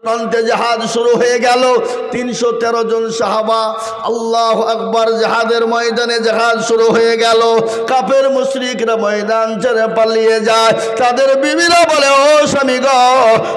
প্রান্তে জাহাজ শুরু হয়ে গেল। ৩১৩ জন সাহাবা, আল্লাহু আকবার, জাহাজের ময়দানে জাহাজ শুরু হয়ে গেল। কাফের মুশরিকরা ময়দান ছেড়ে পালিয়ে যায়। তাদের বিবিরা বলে, ও স্বামী গো,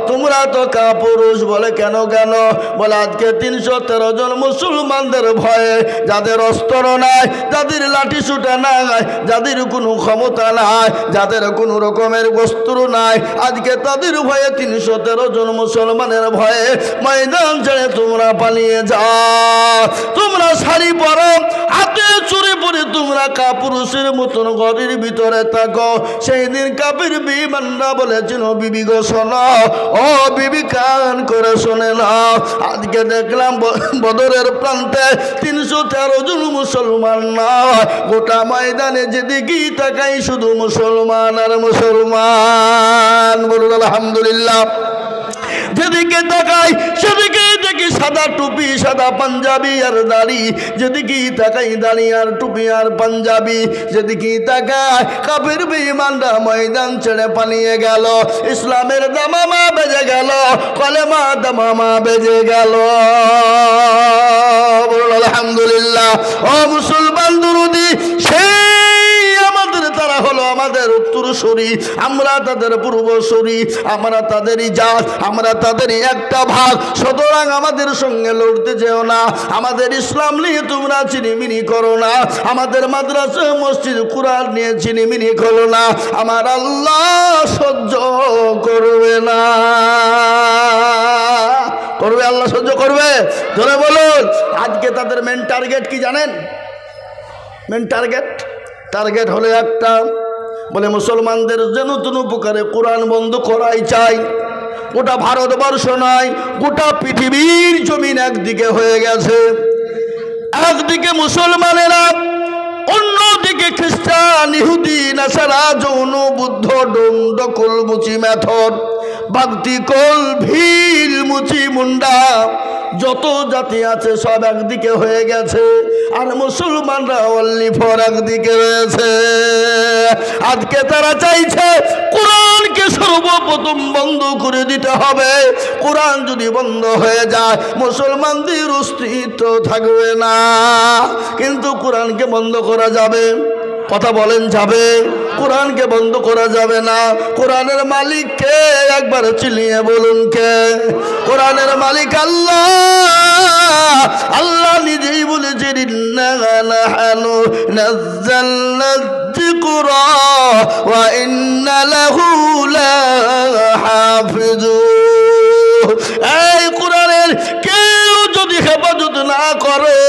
তোমরা তো কাপুরুষ। বলে কেন কেন? বলে আজকে ৩১৩ জন মুসলমানদের ভয়ে, যাদের অস্ত্র নাই, যাদের লাঠি সুটা নাই, যাদের কোনো ক্ষমতা নাই, যাদের কোনো রকমের বস্ত্র নাই, আজকে তাদের ভয়ে ৩১৩ জন মুসলমানের ভয়ে ময়দান ছেড়ে তোমরা পালিয়ে যাও। তোমরা শাড়ি পরো, হাতে চুরি পরে তোমরা কাপুরুষের মতন ঘরের ভিতরে থাকো। সেই দিন কাফির বিমানরা বলেছিল, বিবি গো শোনো, ও বিবি কান করে শুনে নাও, আজকে দেখলাম বদরের প্রান্তে ৩১৩ জন মুসলমান নয়, গোটা ময়দানে যেদিকেই তাকাই শুধু মুসলমান আর মুসলমান। বলুন আলহামদুলিল্লাহ। যেদিকে তাকাই সেদিকে দেখি সাদা টুপি, সাদা পাঞ্জাবি আর দাড়ি, যেদিকে তাকাই দাড়ি আর টুপি আর পাঞ্জাবি, যেদিকে তাকাই কাফির বেঈমানরা ময়দান ছেড়ে পালিয়ে গেল। ইসলামের দামামা বেজে গেল, কলেমা দামামা বেজে গেল। বলুন আলহামদুলিল্লাহ। ও মুসলমান দুরুদি, তারা হলো আমাদের উত্তরসূরি, আমরা তাদের পূর্বসূরি, আমরা তাদেরই জাত, আমরা তাদেরই একটা ভাগ। সুতরাং আমাদের সঙ্গে লড়তে যেও না, আমাদের ইসলাম নিয়ে তোমরা চিনিমিনি করো না, আমাদের মাদ্রাসা মসজিদ কুরআন নিয়ে চিনিমিনি করো না, আমার আল্লাহ সহ্য করবে না। করবে? আল্লাহ সহ্য করবে? ধরে বলুন। আজকে তাদের মেন টার্গেট কি জানেন? মেন টার্গেট হলো একটা, বলে মুসলমানদের যেন কোনো প্রকারে কোরআন বন্ধ করাই চাই। গোটা ভারতবর্ষ নয়, গোটা পৃথিবীর জমিন একদিকে হয়ে গেছে। একদিকে মুসলমানেরা, অন্যদিকে খ্রিস্টান, ইহুদি, নাসারা, জৈন, বুদ্ধ, ডোম, ডকল, মুচি, মেথর, ভক্তি, কল, ভিল, মুচি, মুন্ডা, যত জাতি আছে সব একদিকে হয়ে গেছে, আর মুসলমানরা অনলি ফর একদিকে রয়েছে। আজকে তারা চাইছে কোরআনকে সর্বপ্রথম বন্ধ করে দিতে হবে। কোরআন যদি বন্ধ হয়ে যায় মুসলমানদের অস্তিত্ব থাকবে না। কিন্তু কোরআনকে বন্ধ করা যাবে? কথা বলেন, যাবে? কোরআনকে বন্ধ করা যাবে না। কোরআনের মালিক কে? একবার চিল্লিয়ে বলুন কে? কোরআনের মালিক আল্লাহ। আল্লাহ নিজেই বলেছেন, ইন্না নাহনু নাযালনা যিকরা ওয়া ইন্না লাহু লাহাফিজুন। এই কোরআনের কেউ যদি হেফাজত না করে,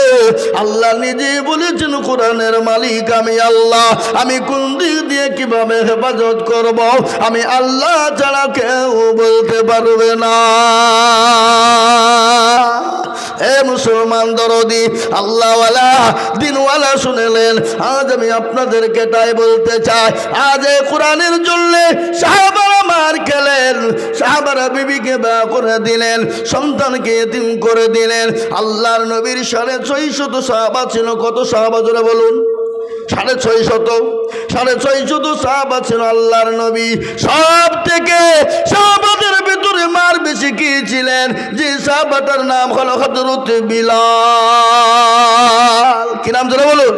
আল্লাহ নিজেই বলেছেন কোরআনের মালিক আমি আল্লাহ। আমি কোন দিক দিয়ে কিভাবে হেফাজত করব, আমি আল্লাহ ছাড়া কেউ বলতে পারবে না। এ মুসলমান দরদি, আল্লাহওয়ালা, দিনওয়ালা শুনেলেন, আজ আমি আপনাদেরকে তাই বলতে চাই। আজ এই কোরআনের জন্য সাহাবারা মার খেলেন, সাহাবারা বিবিকে বিয়ে করে দিলেন, সন্তানকে এতিম করে দিলেন। আল্লাহর নবীর 650 সাহাবা ছিল। কত সাহাবা জোরে বলুন? 650 সাহাবা ছিল আল্লাহর নবী। সব থেকে সাহাবাদের ভিতরে মার বেশি কি ছিলেন? যে সাহাবাটার নাম হলো হযরত বিলাল। কি নাম জোরে বলুন?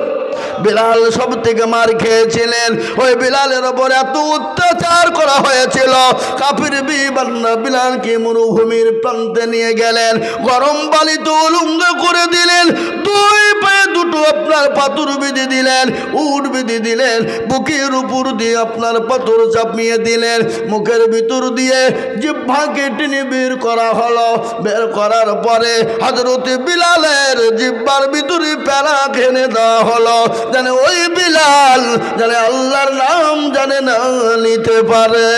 বিলাল সব থেকে মার খেয়েছিলেন। ওই বিলালের ওপর এত অত্যাচার করা হয়েছিল, কাফির বিমানরা বিলালকে মরুভূমির প্রান্তে নিয়ে গেলেন, গরম বালিতে উলঙ্গ করে দিলেন, দুই পায়ে দুটো আপনার পাথর বেঁধে দিলেন, উট বেঁধে দিলেন, বুকের উপর দিয়ে আপনার পাথর চাপিয়ে দিলেন, মুখের ভিতর দিয়ে জিহ্বাকে টেনে বের করা হলো। বের করার পরে হযরত বিলালের জিহ্বার ভিতরে প্যারা খেনে দেওয়া হলো, জানে ওই বিলাল জানে আল্লাহর নাম জানে না নিতে পারে।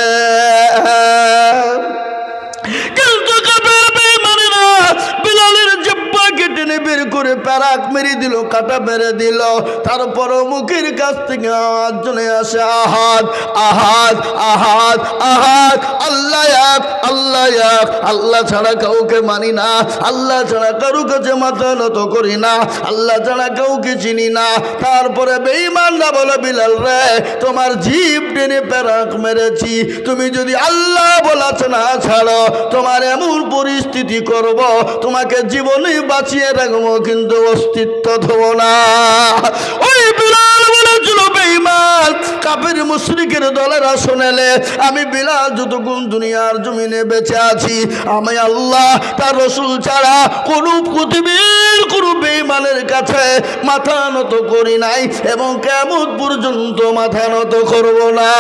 কিন্তু কাফের বেঈমানেরা বিলালের জিহ্বাকে টেনে বের করে প্যারাক মেরে দিল, কাটা মেরে দিল। তারপরও মুখের কাছ থেকে আওয়াজ চলে আসে, আহাদ আহাদ আহাদ আহাদ, আল্লাহ এক, আল্লাহ এক, আল্লাহ ছাড়া কাউকে মানি না, আল্লাহ ছাড়া কারো কাছে মাথা নত করি না, আল্লাহ ছাড়া কাউকে চিনি না। তারপরে বেঈমানরা বলে, বিলাল রে, তোমার জিভ টেনে প্যারাক মেরেছি, তুমি যদি আল্লাহ বলাছে না ছাড়ো, তোমার এমন পরিস্থিতি করব, তোমাকে জীবনে বাঁচিয়ে রাখবো, কিন্তু অস্তিত্ব দেব না। ওই বিলাল বলেছিল, বেঈমান কাফের মুশরিকের দলেরা শোনালে, আমি বিলাল যতক্ষণ দুনিয়ার জমিনে বেঁচে আছি, আমি আল্লাহ তার রাসূল ছাড়া কোনো পৃথিবীর কোনো বেঈমানের কাছে মাথা নত করি নাই, এবং কিয়ামত পর্যন্ত মাথা নত করব না।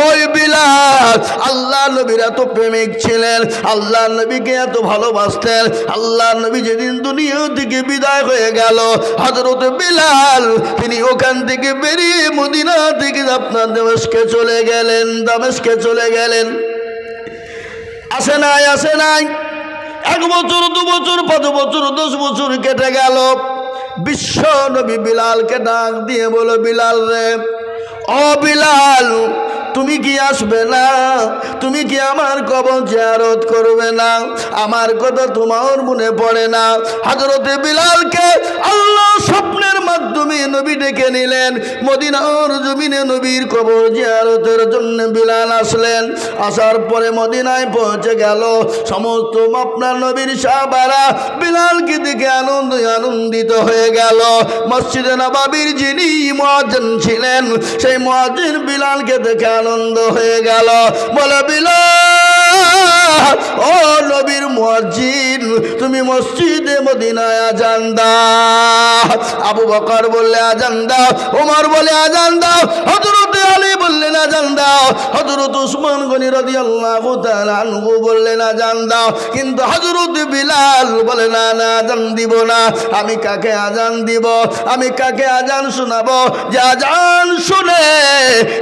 ওই বিলাল আল্লাহ নবীর এত প্রেমিক ছিলেন, আল্লাহ নবীকে এত ভালোবাসতেন। আল্লাহ নবী যেদিন দুনিয়া থেকে বিদায় হয়ে গেল, হযরত বিলাল তিনি ওখান থেকে বেরিয়ে মদিনা থেকে আপনার দামেস্কে চলে গেলেন, দামেস্কে চলে গেলেন। আসে নাই, আসে নাই, 1 বছর 2 বছর 5 বছর 10 বছর কেটে গেল। বিশ্ব নবী বিলালকে ডাক দিয়ে বলো, বিলাল রে, ও বিলাল, তুমি কি আসবে না? তুমি কি আমার কবর জিয়ারত করবে না? আমার কথা তোমার মনে পড়ে না? হযরতে বিলালকে আল্লাহ স্বপ্নের মাধ্যমে নবী ডেকে নিলেন। মদিনার জমিনে নবীর কবর জিয়ারতের জন্য বিলাল আসলেন। আসার পরে মদিনায় পৌঁছে গেল। সমস্ত আপনার নবীর সাহাবারা বিলালকে দেখে আনন্দিত হয়ে গেল। মসজিদে নববীর যিনি মুয়াজ্জিন ছিলেন, সেই মুয়াজ্জিন বিলালকে দেখে আনন্দ হয়ে গেল। বলে, বিলাল, ও নবীর মুয়াজ্জিন, তুমি মসজিদে মদিনায় আজান দাও। আবু বকর বললে আজান দাও, ওমর বলে আজান দাও, হযরত আলী বললেন আজান দাও, হযরত উসমান গনি রাদিয়াল্লাহু তাআলা আনহু বললেন আজান দাও। কিন্তু হযরত বিলাল বলে, না না, আজান দিব না। আমি কাকে আজান দিব? আমি কাকে আজান শোনাবো যে আজান শুনে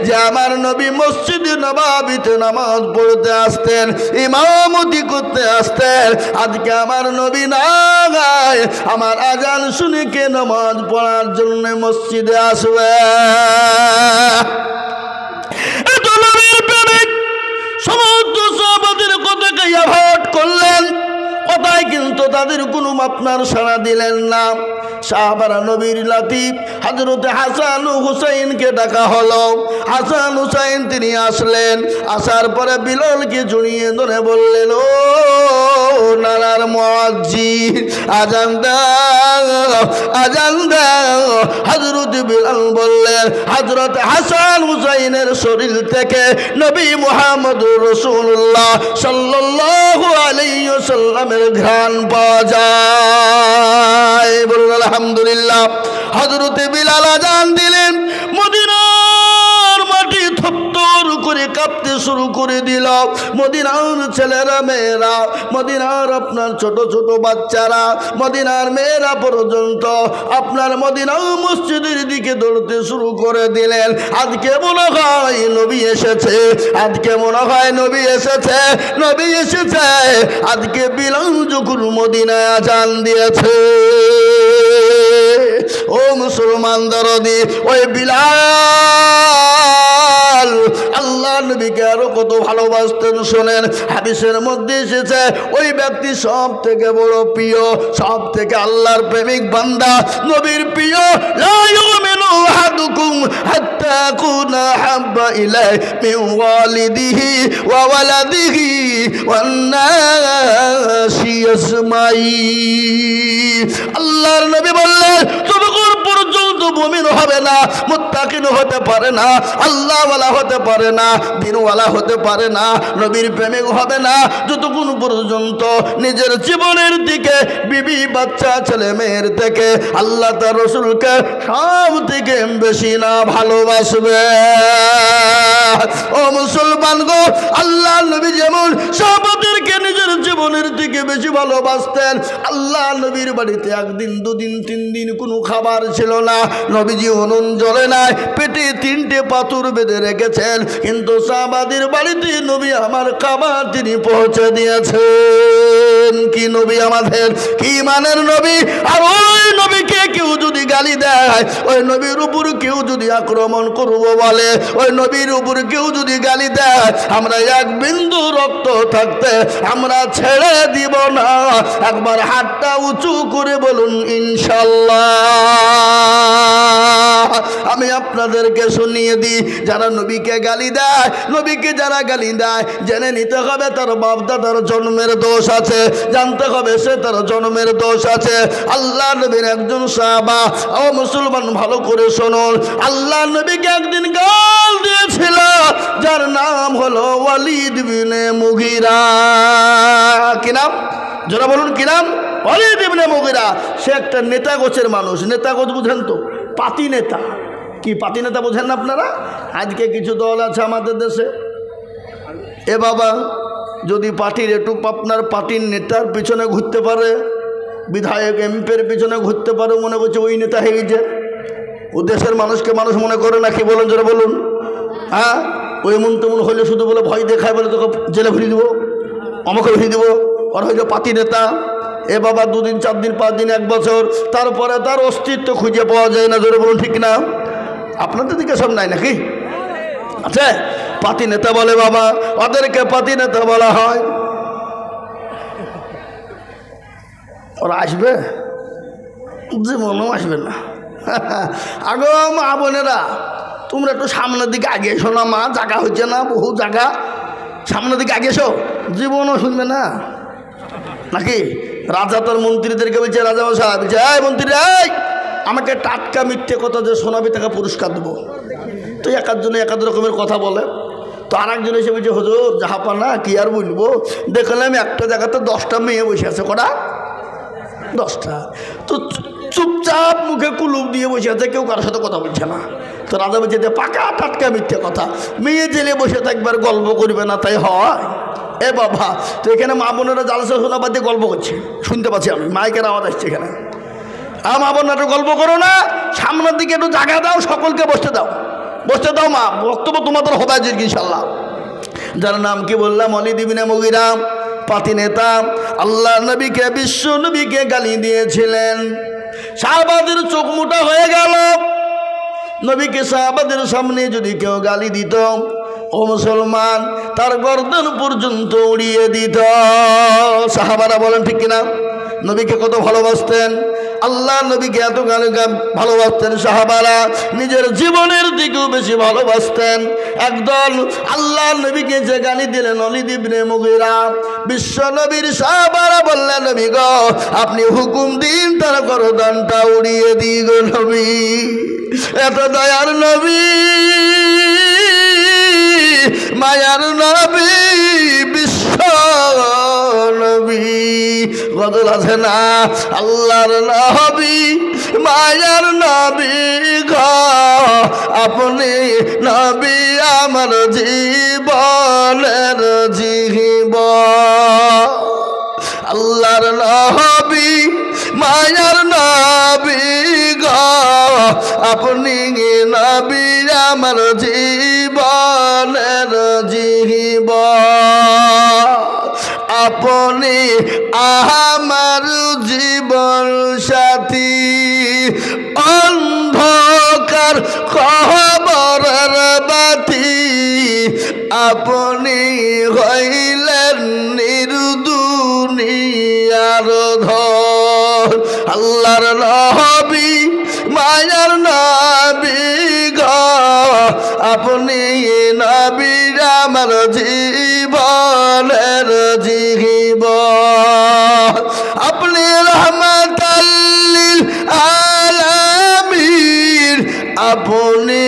যে আমার নবী মসজিদে নববীতে নামাজ পড়তে আসতেন, ইমামতি করতে আসতেন। আজকে আমার নবী নাই, আমার আজান শুনে কে নামাজ পড়ার জন্য মসজিদে আসবে? এত নবীর প্রেমিক সমস্ত সাহাবাদের কথাকে অ্যাভয়েড করলেন, কথায় কিন্তু তাদের কোনো আপনার সাড়া দিলেন না। সাহাবারা নবীর লাতিফ হযরতে হাসান ও হুসাইনকে ডাকা হলো। হাসান হুসাইন তিনি আসলেন। আসার পরে বিলালকে জড়িয়ে ধরে বললেন, ও নানার মুয়াজ্জিন, আজান দাও, আজান দাও। হযরতে বিলাল বললেন, হযরতে হাসান হুসাইনের শরীর থেকে নবী মুহাম্মদুর রাসূলুল্লাহ সাল্লাল্লাহু আলাইহি ওয়াসাল্লামের ঘ্রাণ পাওয়া যায়। বলুন আলহামদুলিল্লাহ। হযরতে বিলাল আজান দিলেন, মদিনার মাটি থরথর করে কাঁপতে শুরু করে দিল। মদিনার ছেলেরা মেয়েরা, মদিনার আপনার ছোট ছোট বাচ্চারা, মদিনার মেয়েরা পর্যন্ত আপনার মদিনা মসজিদের দিকে দৌড়তে শুরু করে দিলেন। আজকে মনে হয় নবী এসেছে, আজকে মনে হয় নবী এসেছে, নবী এসেছে। আজকে বিলাল যখন মদিনায় আজান দিয়েছে, ও মুসলমান দরদি, ওই বিলাল আল্লাহ নবীকে আরো কত ভালোবাসতেন শোনেন। হাদিসের মধ্যে এসেছে, ওই ব্যক্তি সব থেকে বড় প্রিয়, সব থেকে আল্লাহর প্রেমিক বান্দা, নবীর প্রিয়। লা ইউমিনু আহাদুকুম হাত্তা আকুনা হাব্বা ইলাইহি মিন ওয়ালিদিহি ওয়া ওয়ালাদিহি ওয়ান নাসি আজমাইন। আল্লাহর নবী বললেন, যতক্ষণ পর্যন্ত মুমিন হবে না, মুত্তাকিন হতে পারে না, আল্লাহওয়ালা হতে পারে না, দিনওয়ালা হতে পারে না, নবীর প্রেমিক হবে না, যতক্ষণ পর্যন্ত নিজের জীবনের দিকে, বিবি বাচ্চা ছেলে মেয়ের থেকে আল্লাহ তার রাসূলকে সব থেকে বেশি না ভালোবাসবে। ও মুসলমান গো, আল্লাহ নবী যেমন সাহাবাদেরকে নিজের জীবনের নিজের থেকে বেশি ভালোবাসতেন। আল্লাহ নবীর বাড়িতে একদিন দুদিন তিন দিন কোনো খাবার ছিল না, নবীজি উনুন জ্বলে নাই, পেটে 3টে পাথর বেঁধে রেখেছেন, কিন্তু সাহাবাদের বাড়িতে নবী আমার খাবার তিনি পৌঁছে দিয়েছেন। কি নবী আমাদের, কি মানের নবী! আর ওই নবীকে কেউ যদি গালি দেয়, ওই নবীর উপর কেউ যদি আক্রমণ করবো বলে, ওই নবীর উপর কেউ যদি গালি দেয়, আমরা এক বিন্দু রক্ত থাকতে আমরা ছেড়ে দিব না। একবার হাতটা উঁচু করে বলুন ইনশাল্লাহ। আমি আপনাদেরকে শুনিয়ে দিই, যারা নবীকে গালি দেয়, নবীকে যারা গালি দেয়, জেনে নিতে হবে তার বাপ দাদার জন্মের দোষ আছে, জানতে হবে সে তার জন্মের দোষ আছে। আল্লাহ নবীর একজন সাহাবা, ও মুসলমান ভালো করে শুনুন, আল্লাহ নবীকে একদিন গাল দিয়েছিল যার নাম হলো ওয়ালিদ বিনে মুগিরা। কি নাম? যারা বলুন কি নাম? ওয়ালিদ ইবনে মুগিরা। সে একটা নেতা গোছের মানুষ। নেতা গোছ বুঝেন তো? পাতি নেতা। কি পাতি নেতা বোঝেন না আপনারা? আজকে কিছু দল আছে আমাদের দেশে, এ বাবা যদি পার্টির একটু আপনার পার্টির নেতার পিছনে ঘুরতে পারে, বিধায়ক এমপির পিছনে ঘুরতে পারে, মনে করছে ওই নেতা হয়ে গেছে। ও দেশের মানুষকে মানুষ মনে করে না। কি বলেন যারা বলুন? হ্যাঁ, ওই এমন তেমন হইলে শুধু বলে ভয় দেখায়, বলে তোকে জেলে ভরিয়ে দেবো, আমাকে ভরিয়ে দেবো, ওর হইল পাতি নেতা। এ বাবা 2 দিন 4 দিন 5 দিন 1 বছর, তারপরে তার অস্তিত্ব খুঁজে পাওয়া যায় না। জোরে বলুন ঠিক না? আপনাদের দিকে সব নাই নাকি? আচ্ছা, পাতি নেতা বলে বাবা, ওদেরকে পাতি নেতা বলা হয়। ওরা আসবে? জীবনও আসবে না। আগো মা বোনেরা, তোমরা একটু সামনের দিকে আগে এসো না মা, জায়গা হচ্ছে না, বহু জায়গা, সামনের দিকে আগে এসো। জীবনও শুনবে না নাকি? রাজা তার মন্ত্রীদেরকে বলছে, রাজা মশাই বলছে, এই মন্ত্রী, এই আমাকে টাটকা মিথ্যে কথা যে শোনাবি তাকে পুরস্কার দেবো। তো এক একজনে এক এক রকমের কথা বলে। তো আর একজন এসে বলছে, হুজুর জাহাপানা কি আর বলবো, দেখলাম একটা জায়গাতে 10টা মেয়ে বসে আছে। কটা? 10টা। তো চুপচাপ মুখে কুলুপ দিয়ে বসে আছে, কেউ কারোর সাথে কথা বলছে না। তো রাজা বলছে, পাকা টাটকা মিথ্যে কথা, মেয়ে জেলে বসে থাকবার গল্প করবে না তাই হয়? এ বাবা, তো এখানে মা বোনেরা জালসা শোনা বাদ দিয়ে গল্প করছে, শুনতে পাচ্ছি আমি, মাইকের আওয়াজ আসছে এখানে। মা বোনেরা একটু গল্প করো না, সামনের দিকে একটু জায়গা দাও, সকলকে বসতে দাও, বসতে দাও মা, বক্তব্য তোমাদের হবে আজ ইনশাল্লাহ। যার নাম কি বললাম, ওয়ালিদ ইবনে মুগিরা, পাতি নেতা, আল্লাহ নবীকে, বিশ্ব নবীকে গালি দিয়েছিলেন। সাহাবাদের চোখ মোটা হয়ে গেল। নবীকে সাহাবাদের সামনে যদি কেউ গালি দিত, ও মুসলমান, তার গর্দন পর্যন্ত উড়িয়ে দিত। সাহাবারা বলেন ঠিক কিনা? নবীকে কত ভালোবাসতেন, আল্লাহ নবীকে এত ভালোবাসতেন সাহাবারা, নিজের জীবনের দিকেও বেশি ভালোবাসতেন। একদল আল্লাহ নবীকে যে গালি দিলেন ওয়ালিদ ইবনে মুগিরা, বিশ্ব নবীর সাহাবারা বললেন, নবী গো আপনি হুকুম দিন তার গর্দনটা উড়িয়ে দিই গো নবী। এত দয়ার নবী, মায়ার নবী, বিশ্ব নবী, বদল আছে না? আল্লাহর নবী, মায়ার নবী গো আপনি নবী আমার জীবনের জীবন। আল্লাহর নবী, মায়ার নবী গো আপনি নবী আমার জীবনের জীবন। আপনি আমার জীবন সাথী, অন্ধকার খবরের বাতি, আপনি হইলেন নির্দুনিয়ার ধন। আল্লাহর নবী, মায়ার নবী গো আপনি নবী আমার জীবনের জীবন। আপনি রহমাতাল লিল আলামিন, আপনি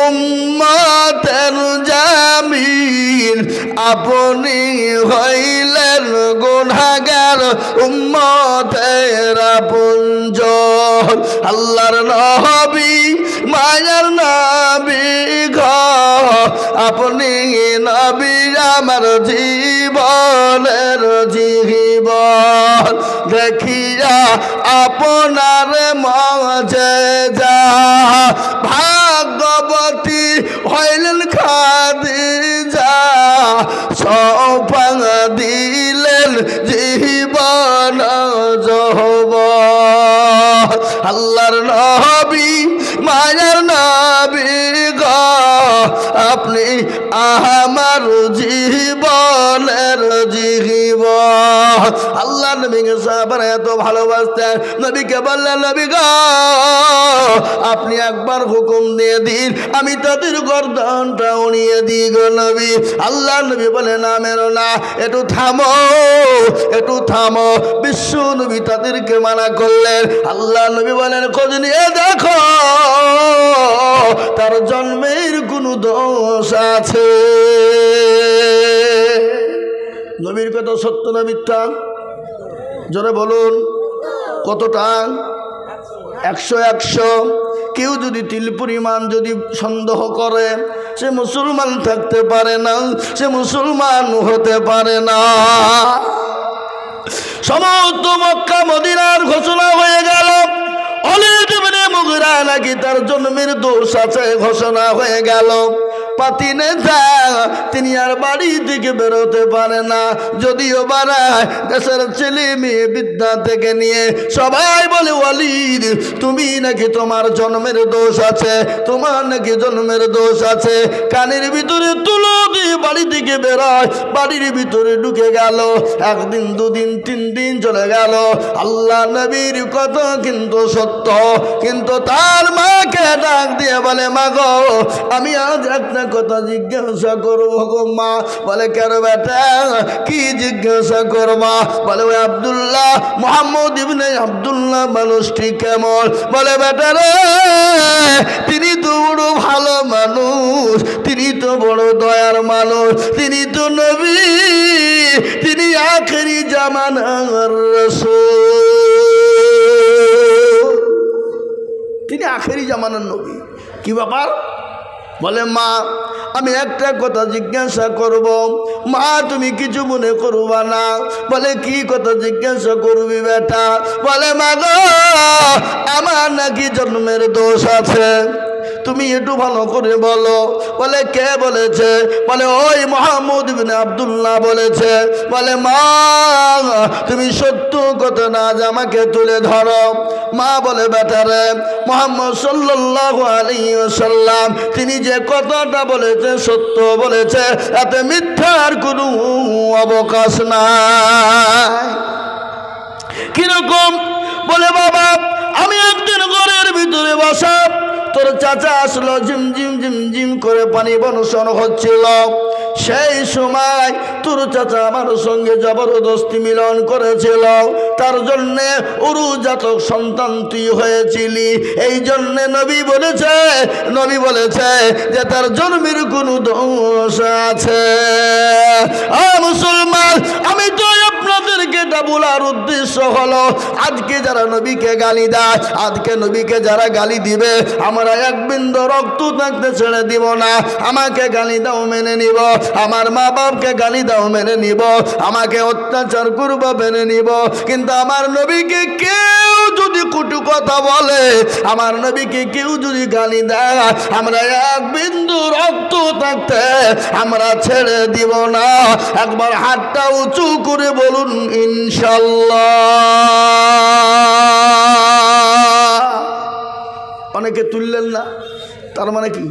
উম্মতের জামিন, আপনি হইলেন গুনাহগার উম্মতের আপনজন। আল্লাহর নবী, মায়ার নবী গো আপনি নবী আমার জীবনের জীবন। আপনার মাঝে যা ভাগ্যবতী হইলেন খাদিজা সৌপাং দিলেন জীবন যৌবন আল্লাহর নবী মায়ার নবী গো আপনি আমার জীবনের জীবন আল্লাহ নবীকে সাহাবারা এত ভালোবাসতেন নবীকে বললেন নবী গো আপনি একবার হুকুম দিয়ে দিন আমি তাদের গর্দনটা উড়িয়ে দিই গো নবী আল্লাহ নবী বলে না মেরো না একটু থামো বিশ্ব নবী তাদেরকে মানা করলেন আল্লাহ নবী বলেন খোঁজ নিয়ে দেখো তার জন্মের কোনো দোষ আছে নবীর কথা সত্য না মিথ্যা জোরে বলুন কতটা 100 কেউ যদি তিল পরিমাণ যদি সন্দেহ করে সে মুসলমান থাকতে পারে না সে মুসলমান হতে পারে না সমস্ত মক্কা মদিনার ঘোষণা হয়ে গেল ওয়ালিদ ইবনে মুগিরা নাকি তার জন্মের দোষ আছে ঘোষণা হয়ে গেল পাতি নেতা তিনি আর বাড়ি থেকে বেরোতে পারে না যদিও বাড়ায় দেশের ছেলে মেয়ে বিদ্যা থেকে নিয়ে সবাই বলে ওয়ালিদ তুমি নাকি তোমার জন্মের দোষ আছে তোমার নাকি জন্মের দোষ আছে কানের ভিতরে তুলো দিয়ে বাড়ি থেকে বেরোয় বাড়ির ভিতরে ঢুকে গেল একদিন দুদিন 3 দিন চলে গেল আল্লাহ নবীর কথা কিন্তু সত্য কিন্তু তার মাকে ডাক দিয়ে বলে মা গো আমি আজ একটা কথা জিজ্ঞাসা করবো গো মা বলে কেন বেটা কি জিজ্ঞাসা করবা বলে ওই আব্দুল্লাহ মুহাম্মদ ইবনে আব্দুল্লাহ মানুষটি কেমন বলে বেটা রে তিনি তো বড় ভালো মানুষ তিনি তো বড় দয়ার মানুষ তিনি তো নবী তিনি আখেরি জামানার রাসূল তিনি আখেরি জামানার নবী কি ব্যাপার বলে মা আমি একটা কথা জিজ্ঞাসা করব মা তুমি কিছু মনে করবা না বলে কি কথা জিজ্ঞাসা করবি বেটা বলে মা গো আমার নাকি জন্মের দোষ আছে তুমি একটু ভালো করে বলো বলে কে বলেছে বলে ওই মুহাম্মদ ইবনে আব্দুল্লাহ বলেছে বলে মা তুমি সত্য কথা না যে আমাকে তুলে ধরো মা বলে বেটা রে মুহাম্মদ সাল্লাল্লাহু আলাইহি ওয়াসাল্লাম তিনি যে কথাটা বলেছে সত্য বলেছে এতে মিথ্যার কোনো অবকাশ নাই কিরকম বলে বাবা আমি একদিন ঘরের ভিতরে বসা তোর চাচা আসলো ঝিমঝিম ঝিমঝিম করে পানি বর্ষণ হচ্ছিল সেই সময় তোর চাচা আমার সঙ্গে জবরদস্তি মিলন করেছিল তার জন্যে উরুজাতক সন্তান তুই হয়েছিলি এই জন্যে নবী বলেছে যে তার জন্মের কোনো দোষ আছে মুসলমান আমি তো আপনাদেরকে এটা বলার উদ্দেশ্য হলো আজকে যারা নবীকে গালি দেয় আজকে নবীকে যারা গালি দিবে আমরা এক বিন্দু রক্ত থাকতে ছেড়ে দিব না আমাকে গালি দাও মেনে নিব আমার মা বাপকে গালি দাও মেনে নিব আমাকে অত্যাচার করবো মেনে নিব কিন্তু আমার নবীকে কেউ যদি কটু কথা বলে আমার নবীকে কেউ যদি গালি দেয় আমরা এক বিন্দু রক্ত থাকতে আমরা ছেড়ে দিব না একবার হাতটা উঁচু করে বলুন ইনশাল্লাহ অনেকে তুললেন না তার মানে কি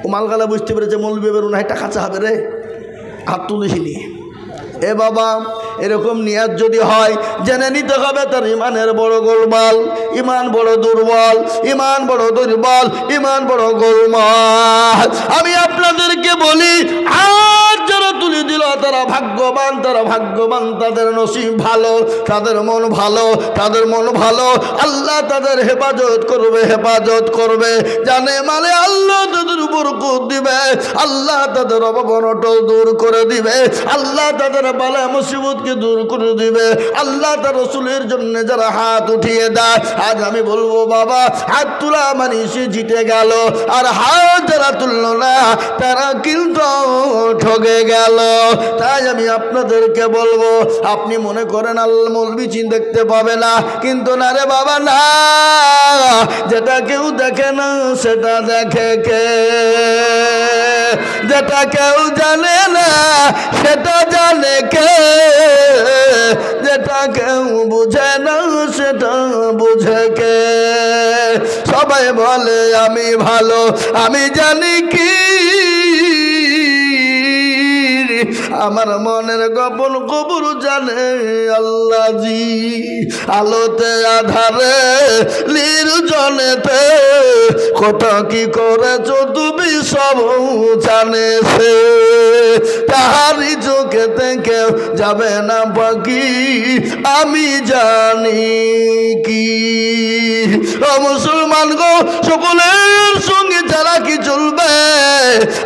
ও মালগালা বুঝতে পেরেছে মৌলবি বেরোন টাকা চাহাবে রে হাত তুলেছিলি এ বাবা এরকম নিয়াত যদি হয় জেনে নিতে হবে তার ইমানের বড় গোলমাল ইমান বড় দুর্বল ইমান বড় দুর্বল ইমান বড় গোলমাল আমি আপনাদেরকে বলি আর যারা তুলে দিল তারা ভাগ্যবান তাদের নসিব ভালো তাদের মন ভালো আল্লাহ তাদের হেফাজত করবে জানে মানে আল্লাহ তাদের বরকত দিবে আল্লাহ তাদের অবনটল দূর করে দিবে আল্লাহ তাদের বালা মুসিবতকে দূর করে দিবে আল্লাহ তার রাসূলের জন্য যারা হাত উঠিয়ে দেয় আজ আমি বলবো বাবা হাত তোলা মানে সে জিতে গেল আর হাত যারা তুললো না তারা কিন্তু ঠকে গেল গেল। তাই আমি আপনাদেরকে বলবো, আপনি মনে করেন আল্লাহ মৌলবি চিন দেখতে পাবে না, কিন্তু না রে বাবা না, যেটা কেউ দেখে না সেটা দেখে কে? যেটা কেউ জানে না সেটা জানে কে? যেটা কেউ বুঝে না সেটা বুঝে কে? সবাই বলে আমি ভালো, আমি জানি কি আমার মনের গোপন খবর জানে আল্লাহ জি। আলোতে আধারে নির্জনেতে কত কি করেছ তুমি সব জানে সে। তাহারি চোখেতে কেউ যাবে না বাকি, আমি জানি কি। ও মুসলমান গো, সকলের সঙ্গে চালাকি চলবে,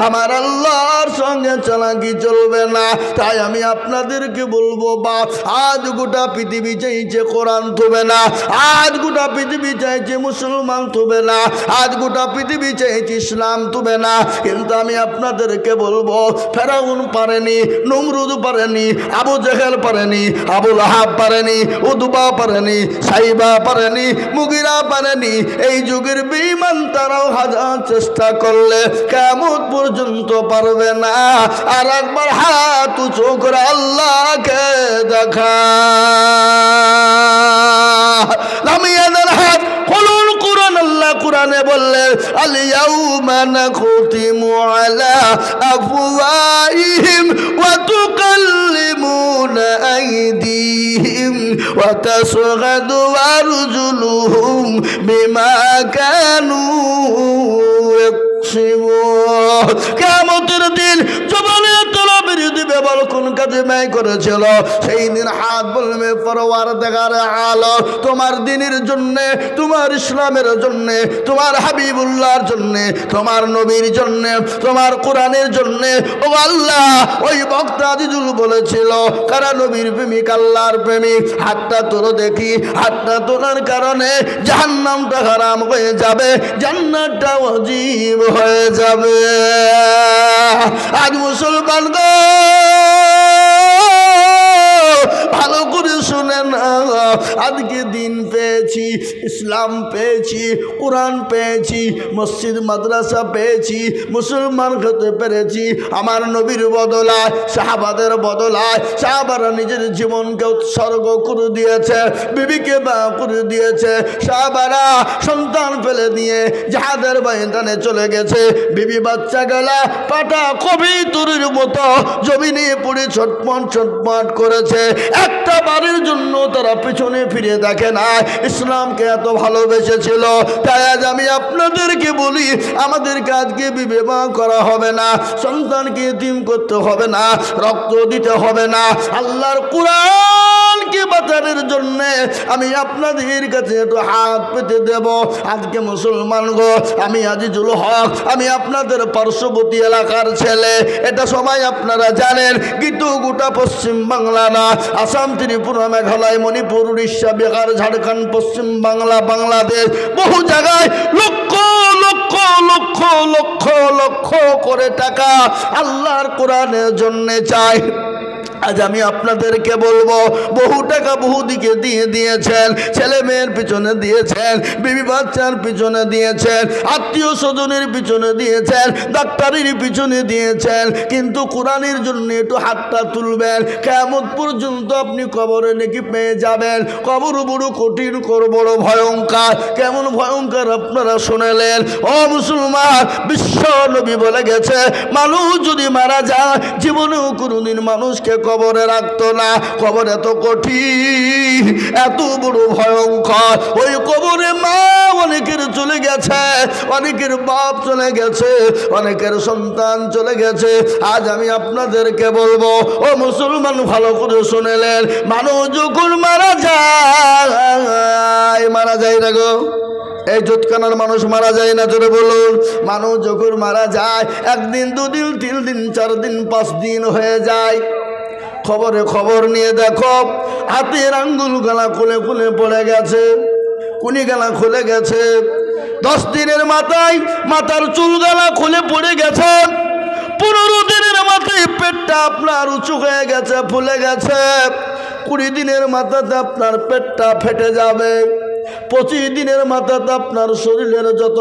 আমার আল্লাহর সঙ্গে চালাকি চলবে না। তাই আমি আপনাদেরকে বলবো, বাপ, আজ গোটা পৃথিবী চাইছে কোরআন থবে না, আজ গোটা পৃথিবী চাইছে মুসলমান থবে না, আজ গোটা পৃথিবী চাইছে ইসলাম থবে না। কিন্তু আমি আপনাদেরকে বলবো, ফেরাউন পারেনি, নমরুদ পারেনি, আবু জেহেল পারেনি, আবু লাহাব পারেনি, উতবা পারেনি, সাইবা পারেনি, মুগিরা পারেনি। এই যুগের বেঈমান তারাও হাজার চেষ্টা করলে কিয়ামত পর্যন্ত পারবে না। আর একবার হাত উঁচু করে আল্লাহকে দেখা, নামিয়াদের হাত খুলুন কুরআন। আল্লাহ কুরআনে বললেন, আল ইয়াউমা নাখতিমু আলা আফওয়াহিহিম ওয়া তুকাল্লিমুনা আইদিহিম ওয়া তাশহাদু আরজুলুহুম বিমা কানু ইয়াকসিবুন। কিয়ামতের দিন জবানে তলবের দিবে বল কোন কাজে ব্যয় করেছিল, সেই দিন হাত বলবে পরওয়ারদিগার আলম, তোমার দ্বীনের জন্য, তোমার ইসলামের জন্য, তোমার হাবিবুল্লাহর জন্য, তোমার নবীর জন্য, তোমার কোরআনের জন্য। ও আল্লাহ, ওই বক্তা আজিজুল বলেছিল, কারা নবীর প্রেমিক, আল্লাহর প্রেমিক, হাতটা তোলো দেখি। হাতটা তোলার কারণে জাহান্নামটা হারাম হয়ে যাবে, জান্নাতটা ওয়াজিব হয়ে যাবে। আজ মুসলমান গো, ভালো করে শুনে না, আজকে দিন পেয়েছি, ইসলাম পেয়েছি, কোরআন পেয়েছি, মসজিদ মাদ্রাসা পেয়েছি, মুসলমান হতে পেরেছি আমার নবীর বদলায়, সাহাবাদের বদলায়। সাহাবারা নিজের জীবনকে উৎসর্গ করে দিয়েছে, বিবিকে বা করে দিয়েছে। সাহাবারা সন্তান ফেলে দিয়ে জাহাদের ময়দানে চলে গেছে, বিবি বাচ্চা গেলা পাটা কবিতুরের মতো জমিনে পড়ে ছটপট ছটপট করেছে। একটা বাড়ির জন্য তারা পিছনে ফিরে দেখে না, ইসলামকে এত ভালোবেসেছিল। তাই আজ আমি আপনাদেরকে বলি, আমাদেরকে আজকে বিবাহ করা হবে না, সন্তানকে এতিম করতে হবে না, রক্ত দিতে হবে না। আল্লাহর কোরআনকে বাঁচানোর জন্য আমি আপনাদের কাছে একটু হাত পেতে দেব। আজকে মুসলমান গো, আমি আজিজুল হক, আমি আপনাদের পার্শ্ববর্তী এলাকার ছেলে, এটা সবাই আপনারা জানেন। কিন্তু গোটা পশ্চিম বাংলা না, আসাম, ত্রিপুরা, মেঘালয়, মণিপুর, উড়িষ্যা, বিহার, ঝাড়খণ্ড, পশ্চিম বাংলা, বাংলাদেশ, বহু জায়গায় লক্ষ লক্ষ লক্ষ লক্ষ লক্ষ করে টাকা আল্লাহর কোরআনের জন্য চাই। আজ আমি আপনাদেরকে বলবো, বহু টাকা বহু দিকে দিয়ে দিয়েছেন, ছেলে মেয়ের পিছনে দিয়েছেন, বিবি বাচ্চার পিছনে দিয়েছেন, আত্মীয় স্বজনের পিছনে দিয়েছেন, ডাক্তারের পিছনে দিয়েছেন, কিন্তু কোরআনের জন্য একটু হাতটা তুলবেন। কিয়ামত পর্যন্ত আপনি কবরে নাকি পেয়ে যাবেন। কবর বড় কঠিন, বড় ভয়ঙ্কর। কেমন ভয়ঙ্কর আপনারা শুনেলেন। ও মুসলমান, বিশ্ব নবী বলে গেছে, মানুষ যদি মারা যায় জীবনেও কোনোদিন মানুষকে কবরে রাখতো না। কবর এত কঠিন, এত বড় ভয়ঙ্কর। ওই কবরে মা অনেকের চলে গেছে, অনেকের বাপ চলে গেছে, অনেকের সন্তান চলে গেছে। আজ আমি আপনাদেরকে বলবো, ও মুসলমান, ভালো করে শুনেলেন, মানুষ যখন মারা যায় না গো, এই জোতকানার মানুষ মারা যায় না, জোরে বলুন। মানুষ যখন মারা যায়, একদিন, দুদিন, 3 দিন, 4 দিন, 5 দিন হয়ে যায়। খবরে খবর নিয়ে দেখো, হাতের আঙ্গুল গালা খুলে খুলে পড়ে গেছে, কুনি গালা খুলে গেছে। 10 দিনের মাথায় মাথার চুল গালা খুলে পড়ে গেছে। 15 দিনের মাথায় মাথায় পেটটা আপনার উঁচু হয়ে গেছে, ফুলে গেছে। 20 দিনের মাথাতে আপনার পেটটা ফেটে যাবে। 25 দিনের মাথাতে আপনার শরীরের যত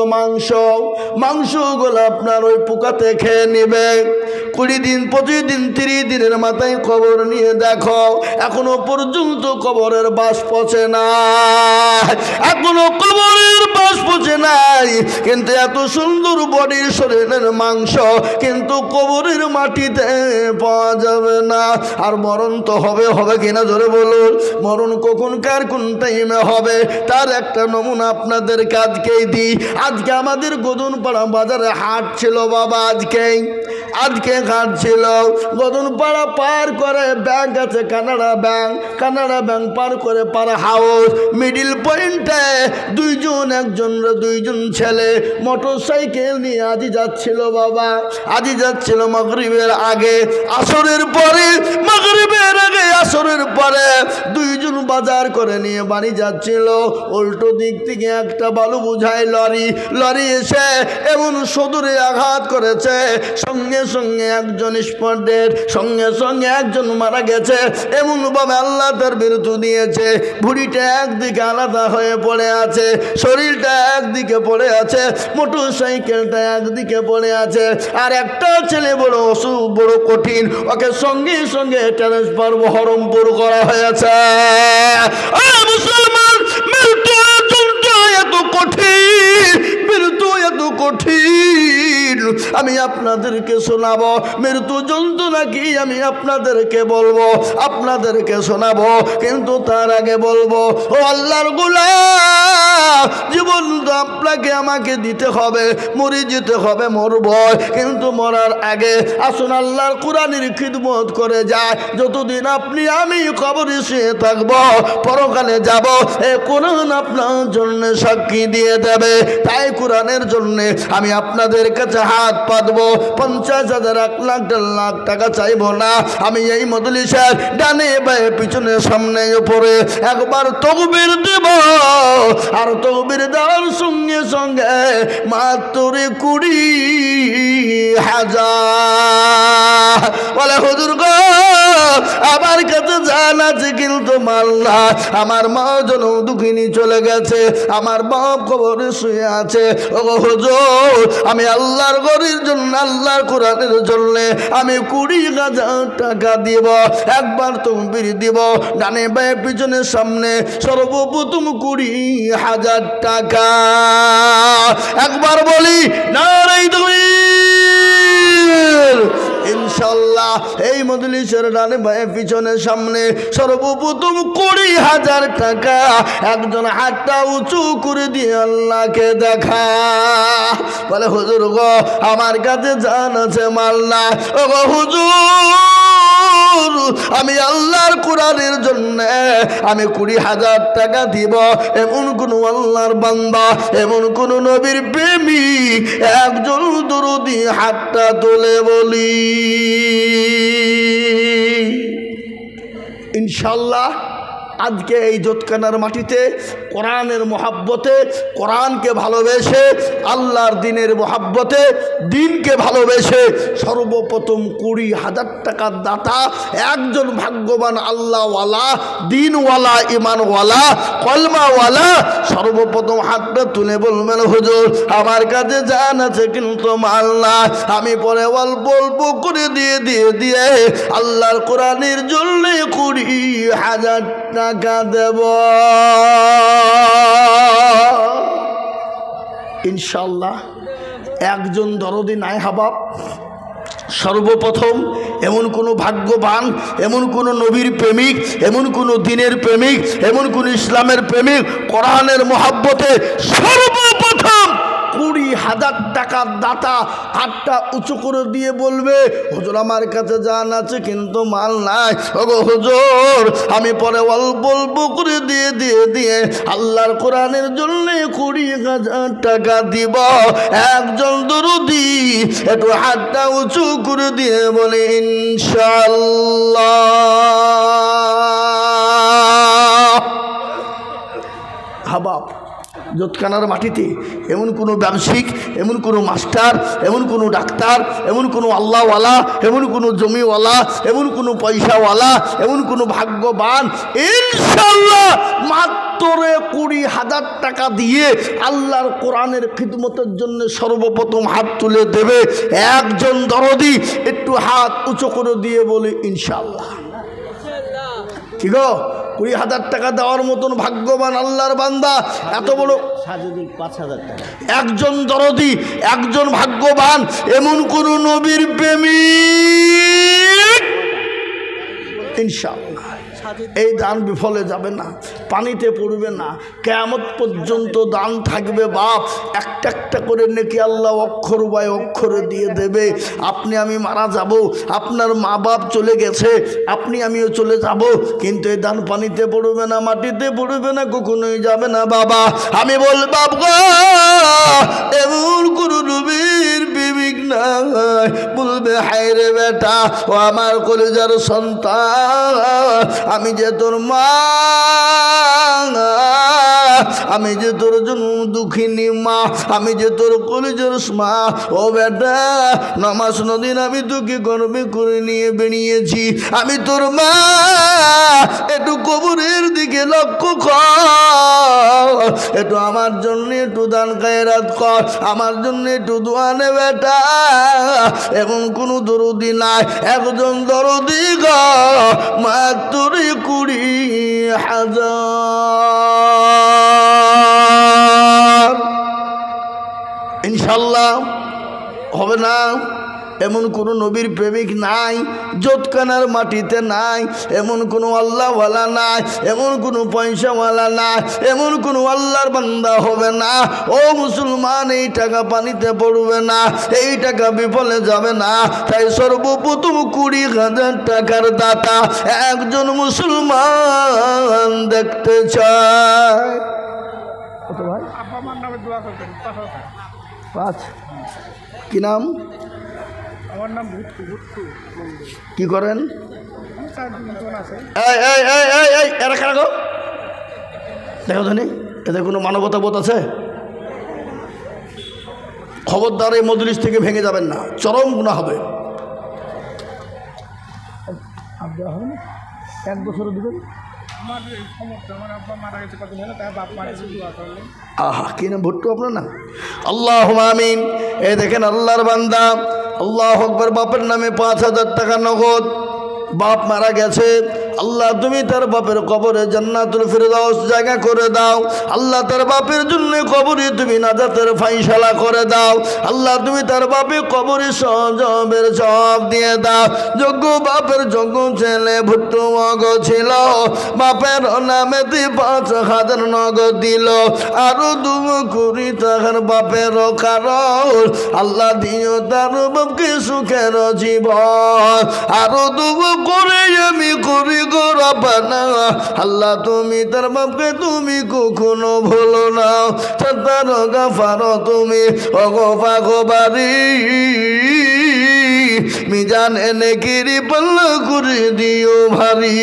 মাংসগুলো আপনার ওই পোকাতে খেয়ে নেবে। 20 দিন, 25 দিন, 30 দিনের মাথায় খবর নিয়ে দেখো, এখনো পর্যন্ত কবরের বাস পচে নাই, এখনো কবরের বাস পচে নাই। কিন্তু এত সুন্দর বডির শরীরের মাংস কিন্তু কবরের মাটিতে পাওয়া যাবে না। আর মরণ তো হবে, হবে কিনা জোরে বলুন। মরণ কখন কার কোন টাইমে হবে তার একটা নমুনা আপনাদেরকে আজকেই দিই। আজকে আমাদের গদনপাড়া বাজারে হাট ছিল বাবা, আজকে হাট ছিল। গদনপাড়া পার করে ব্যাংক আছে, কানাডা ব্যাংক পার করে পার হাউস, মিডিল পয়েন্টে দুইজন ছেলে মোটর সাইকেল নিয়ে আজি যাচ্ছিল বাবা, আজি যাচ্ছিল মাগরিবের আগে আসরের পরে, মাগরিবের আগে আসরের পরে দুইজন বাজার করে নিয়ে বাড়ি যাচ্ছিল। উল্টো দিক থেকে একটা বালু বোঝাই লরি এসে এমন সদরে আঘাত করেছে, সঙ্গে সঙ্গে একজন স্পট ডেড, সঙ্গে সঙ্গে একজন মারা গেছে। এমন ভাবে আল্লাহ তার বিরতি দিয়েছে, ভুঁড়িটা একদিকে আলাদা হয়ে পড়ে আছে, শরীরটা একদিকে পড়ে আছে, মোটর সাইকেলটা একদিকে পড়ে আছে। আর একটা ছেলে বড় অসুখ, বড় কঠিন, ওকে সঙ্গে সঙ্গে ট্রান্সফার বহরমপুর করা হয়েছে। মুসলমান, মৃত্যু এত কঠিন, মৃত্যু এত কঠিন। আমি আপনাদেরকে শোনাবো মৃত্যু যন্ত্রণা কি, আমি আপনাদেরকে বলবো, আপনাদেরকে শোনাবো। কিন্তু তার আগে বলবো, ও আল্লাহর গোলাম, জীবন তো আপনাকে আমাকে দিতে হবে, মরে যেতে হবে, মরব। কিন্তু মরার আগে আসুন আল্লাহর কোরআনের খিদমত করে যায়। যতদিন আপনি আমি কবরে শুয়ে থাকবো, পরকালে যাব, এ কোরআন আপনার জন্য সাক্ষী দিয়ে দেবে। তাই কোরআনের জন্য আমি আপনাদের কাছে হাত পাতবো। 50,000, 1 লাখ, 1.5 লাখ টাকা চাইবো না। আমি এই মজলিসের ডানে বায়ে পিছনে সামনে উপরে একবার তকবীর দেব, আর তকবীর দেওয়ার সঙ্গে সঙ্গে মাত্র 20,000 বলে হুজুর গো আমার কাছে জান আছে কিন্তু মাল না, আমার মা জন দুঃখিনী চলে গেছে, আমার বাপ কবরে শুয়ে আছে। ও হুজুর আমি আল্লাহর ঘরের জন্য, আল্লাহর কোরআনের জন্য আমি 20,000 টাকা দিব। একবার তকবীর দিব, ডানে বায়ে পিছনে সামনে সর্বপ্রথম 20,000 টাকা। একবার বলি নারে তাকবীর। ইনশাআল্লাহ এই মজলিসের ডানে বায়ে পিছনে সামনে সর্বপ্রথম 20,000 টাকা। একজন হাতটা উঁচু করে দিয়ে আল্লাহকে দেখা, বলে হুজুর গো আমার কাছে জান আছে, মাল না। ও গো হুজুর আমি আল্লাহর কোরআনের জন্য আমি 20,000 টাকা দিব। এমন কোন আল্লাহর বান্দা, এমন কোন নবীর প্রেমিক একজন দরদি হাতটা তুলে বলি ইনশাআল্লাহ। আজকে এই জোতকানার মাটিতে কোরআনের মহাব্বতে, কোরআনকে ভালোবেসে, আল্লাহর দিনের মহাব্বতে, দিনকে ভালোবেসে সর্বপ্রথম 20,000 টাকার দাতা একজন ভাগ্যবান আল্লাহওয়ালা, দিনওয়ালা, ইমানওয়ালা, কলমাওয়ালা সর্বপ্রথম হাতটা তুলে বলবেন হুজুর আমার কাছে জান আছে কিন্তু মাল না, আমি পরে অল্প অল্প করে দিয়ে আল্লাহর কোরআনের জন্য 20,000 টাকা দেব ইনশাআল্লাহ। একজন দরদি নাই হাবাব। সর্বপ্রথম এমন কোনো ভাগ্যবান, এমন কোনো নবীর প্রেমিক, এমন কোনো দিনের প্রেমিক, এমন কোন ইসলামের প্রেমিক কোরআনের মহাব্বতে সর্বপ্রথম 20,000 টাকার দাতা হাতটা উঁচু করে দিয়ে বলবে হুজুর আমার কাছে জান আছে কিন্তু মাল নাই। ওগো হুজুর আমি পরে অল্প অল্প করে দিয়ে আল্লাহর কোরআনের জন্য 20,000 টাকা দিব। একজন দরদি একটু হাতটা উঁচু করে দিয়ে বলে ইনশাআল্লাহ। হাবাব জোতখানার মাটিতে এমন কোনো ব্যবসায়িক, এমন কোনো মাস্টার, এমন কোনো ডাক্তার, এমন কোনো আল্লাহওয়ালা, এমন কোনো জমিওয়ালা, এমন কোনো পয়সাওয়ালা, এমন কোনো ভাগ্যবান ইনশাআল্লাহ মাত্র 20,000 টাকা দিয়ে আল্লাহর কোরআনের খিদমতের জন্য সর্বপ্রথম হাত তুলে দেবে একজন দরদি। একটু হাত উঁচু করে দিয়ে বলি ইনশাআল্লাহ। ঠিক 20,000 টাকা দেওয়ার মতন ভাগ্যবান আল্লাহর বান্দা এত বড় 5,000 টাকা একজন দরদি, একজন ভাগ্যবান, এমন কোন নবীর প্রেমিক ইনশাআল্লাহ এই দান বিফলে যাবে না, পানিতে পড়বে না, কিয়ামত পর্যন্ত দান থাকবে। বাপ একটা একটা করে নেকি আল্লাহ অক্ষর বাই অক্ষরে দিয়ে দেবে। আপনি আমি মারা যাব, আপনার মা বাপ চলে গেছে, আপনি আমিও চলে যাব, কিন্তু এই দান পানিতে পড়বে না, মাটিতে পড়বে না, কখনোই যাবে না। বাবা আমি বলবাব গো এমন কোন নবীর প্রেমিক নাই বলবে হায় রে বেটা ও আমার কলেজার সন্তান, আমি যে তোর মা, আমি যে তোর জন্য দুঃখিনী মা, আমি যে তোর কলেজের মা। ও বেটা নামাজ নদিন আমি তোকে গর্বে করে নিয়ে বেরিয়েছি, আমি তোর মা, একটু কবরের দিকে লক্ষ্য কর, একটু আমার জন্য একটু দান খায়রাত কর, আমার জন্য একটু দোয়া নে বেটা। এমন কোনো দরদি নাই, একজন দরদি গো মাত্র 20,000 ইনশাল্লাহ হবে না। এমন কোনো নবীর প্রেমিক নাই, জোতখানার মাটিতে নাই, এমন কোনো আল্লাহওয়ালা নাই, এমন কোনো পয়সাওয়ালা নাই, এমন কোনো আল্লাহর বান্দা হবে না। ও মুসলমান এই টাকা পানিতে পড়বে না, এই টাকা বিফলে যাবে না। তাই সর্বপ্রথম 20,000 টাকার দাতা একজন মুসলমান দেখতে চায়। কত ভাই? পাঁচ। কি নাম? আমার নাম ভুট্টু। ভুট্টু কি করেন? দেখো ধনী, এদের কোনো মানবতা বোধ আছে? খবরদার এই মজলিস থেকে ভেঙে যাবেন না, চরম গুনাহ হবে। 1 বছর দিবেন। আহা কি নাম? ভুট্টু আপনার নাম? আল্লাহুম্মা আমিন। এই দেখেন আল্লাহর বান্দা, আল্লাহু আকবার, বাপের নামে 5,000 টাকা নগদ। বাপ মারা গেছে, আল্লাহ তুমি তার বাপের কবরে জান্নাতুল ফিরদাউস জায়গা করে দাও। আল্লাহ তার বাপের জন্য কবরে তুমি নাজাতের ফাইসালা করে দাও। আল্লাহ তুমি তার বাপে কবরে সজবের জবাব দিয়ে দাও। যোগ্য বাপের যোগ্য ছেলে ভুট্টু মগ ছিল, বাপের নামেতে 5,000 নগদ দিল, আরো 2 কোটি টাকার বাপের কারণ আল্লাহ দিও তার বাপকে সুখের জীবন, আরো 2 করে আমি করি গো রব্বানা। আল্লাহ তুমি তার বাপকে তুমি কখনো ভুলো না, তার গাফার তুমি অগফা গোবারি মিজান এনে কিরি পাল্লা করে দিও ভারী।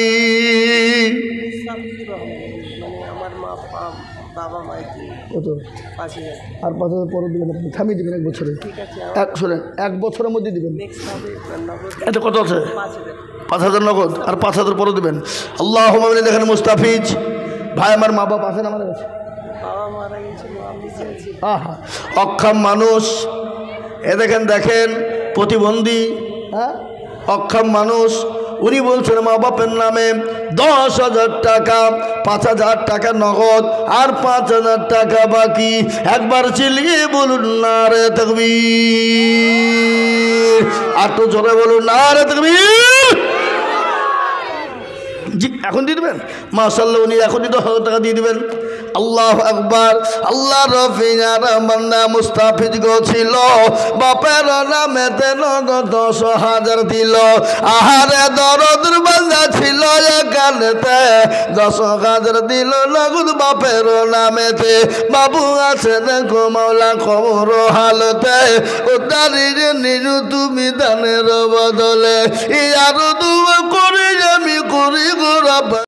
আমার বাবা মা কত? 5,000 আর 5,000 পরে দিবেন, আপনি থামিয়ে দেবেন 1 বছরে। ঠিক আছে, শোনেন 1 বছরের মধ্যে দিবেন। নেক্সট হবে নগদ এটা কত আছে? 5,000 5,000 নগদ আর 5,000 পরে দেবেন। আল্লাহুম্মা আমিন। দেখেন মুস্তাফিজ ভাই, আমার মা বাবা আছেন আমার কাছে, বাবা মারা গেছিল, আমি চেয়েছি। আহা অক্ষম মানুষ, এ দেখেন দেখেন প্রতিবন্ধী, হ্যাঁ অক্ষম মানুষ, উনি বলছেন মা বাপের নামে 10,000 টাকা, 5,000 টাকা নগদ আর 5,000 টাকা বাকি। একবার চিল্লিয়ে বলুন নারে তাকবীর, আর তো জোরে বলুন নারে তাকবীর। জি এখন দিয়ে দেবেন মাশাআল্লাহ, উনি এখনই 10,000 টাকা দিয়ে দেবেন। আল্লাহু আকবার। আল্লাহ রফিয়ার বান্দা মুস্তাফিজ গো ছিল, বাপের নামেতে নগদ 10,000 দিল। আহারে দরদের বান্দা ছিল, একালেতে 10,000 দিল নগদ বাপের নামেতে। বাবু আছে দেখো মাওলা খবর হালতে, ও দাঁড়িয়ে নিজু তুমি দানের বদলে, আরো দুয়া করে আমি করি গো রব।